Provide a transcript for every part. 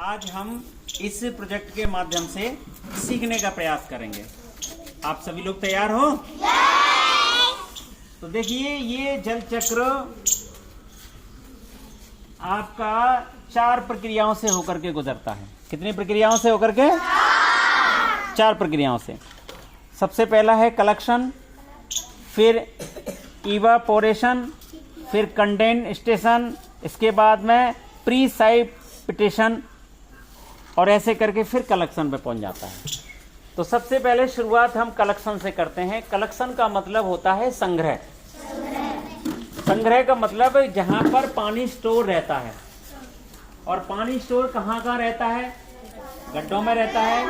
आज हम इस प्रोजेक्ट के माध्यम से सीखने का प्रयास करेंगे। आप सभी लोग तैयार हो? तो देखिए, ये जल चक्र आपका 4 प्रक्रियाओं से होकर के गुजरता है। कितनी प्रक्रियाओं से होकर के? 4 प्रक्रियाओं से। सबसे पहला है कलेक्शन, फिर इवापोरेशन, फिर कंडेंसेशन, इसके बाद में प्रीसाइपिटेशन, और ऐसे करके फिर कलेक्शन पे पहुंच जाता है। तो सबसे पहले शुरुआत हम कलेक्शन से करते हैं। कलेक्शन का मतलब होता है संग्रह। संग्रह का मतलब है जहां पर पानी स्टोर रहता है। और पानी स्टोर कहाँ कहाँ रहता है? गड्ढों में रहता है,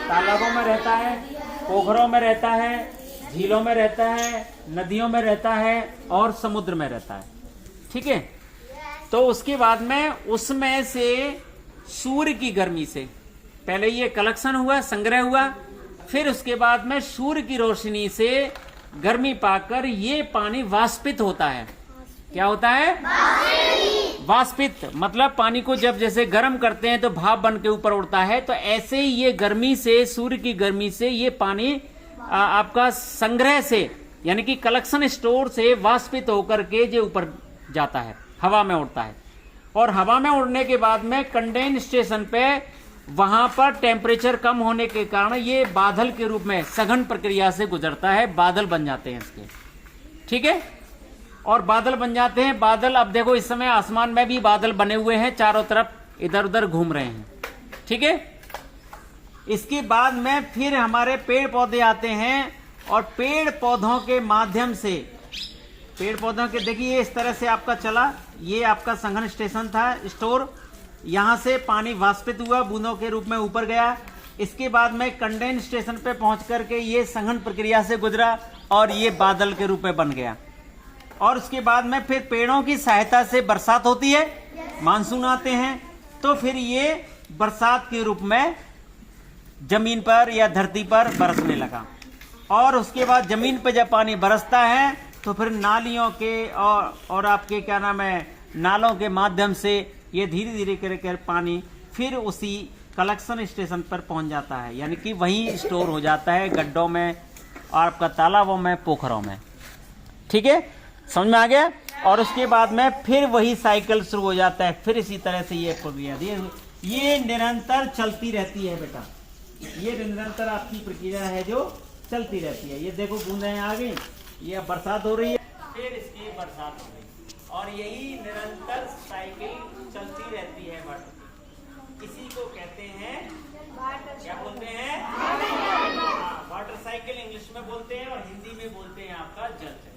तालाबों में रहता है, पोखरों में रहता है, झीलों में रहता है, नदियों में रहता है और समुद्र में रहता है। ठीक है। तो उसके बाद में उसमें से सूर्य की गर्मी से पहले ये कलेक्शन हुआ, संग्रह हुआ, फिर उसके बाद में सूर्य की रोशनी से गर्मी पाकर ये पानी वाष्पित होता है। क्या होता है? वाष्पित मतलब पानी को जब जैसे गर्म करते हैं तो भाप बन के ऊपर उड़ता है, तो ऐसे ही ये गर्मी से, सूर्य की गर्मी से ये पानी आपका संग्रह से यानी कि कलेक्शन स्टोर से वाष्पित होकर के जो ऊपर जाता है, हवा में उड़ता है। और हवा में उड़ने के बाद में कंडेंसेशन पे वहां पर टेम्परेचर कम होने के कारण ये बादल के रूप में सघन प्रक्रिया से गुजरता है, बादल बन जाते हैं इसके। ठीक है। और बादल बन जाते हैं। बादल, अब देखो इस समय आसमान में भी बादल बने हुए हैं, चारों तरफ इधर उधर घूम रहे हैं। ठीक है। इसके बाद में फिर हमारे पेड़ पौधे आते हैं और पेड़ पौधों के माध्यम से, पेड़ पौधों के देखिए इस तरह से आपका चला, ये आपका संघन स्टेशन था, स्टोर, यहां से पानी वाष्पित हुआ, बूंदों के रूप में ऊपर गया। इसके बाद में कंडेंस स्टेशन पे पहुंच करके ये संघन प्रक्रिया से गुजरा और ये बादल के रूप में बन गया। और उसके बाद में फिर पेड़ों की सहायता से बरसात होती है, मानसून आते हैं, तो फिर ये बरसात के रूप में जमीन पर या धरती पर बरसने लगा। और उसके बाद जमीन पर जब पानी बरसता है तो फिर नालियों के और आपके क्या नाम है, नालों के माध्यम से ये धीरे धीरे कर पानी फिर उसी कलेक्शन स्टेशन पर पहुंच जाता है, यानी कि वहीं स्टोर हो जाता है, गड्ढों में और आपका तालाबों में, पोखरों में। ठीक है, समझ में आ गया? और उसके बाद में फिर वही साइकिल शुरू हो जाता है, फिर इसी तरह से ये प्रक्रिया ये निरंतर चलती रहती है बेटा। ये निरंतर आपकी प्रक्रिया है जो चलती रहती है। ये देखो बूंदें आ गई, ये बरसात हो रही है, फिर इसकी बरसात हो गई, और यही निरंतर साइकिल चलती रहती है वाटर की। इसी को कहते हैं, क्या बोलते हैं? वाटर साइकिल इंग्लिश में बोलते हैं और हिंदी में बोलते हैं आपका जल चक्र।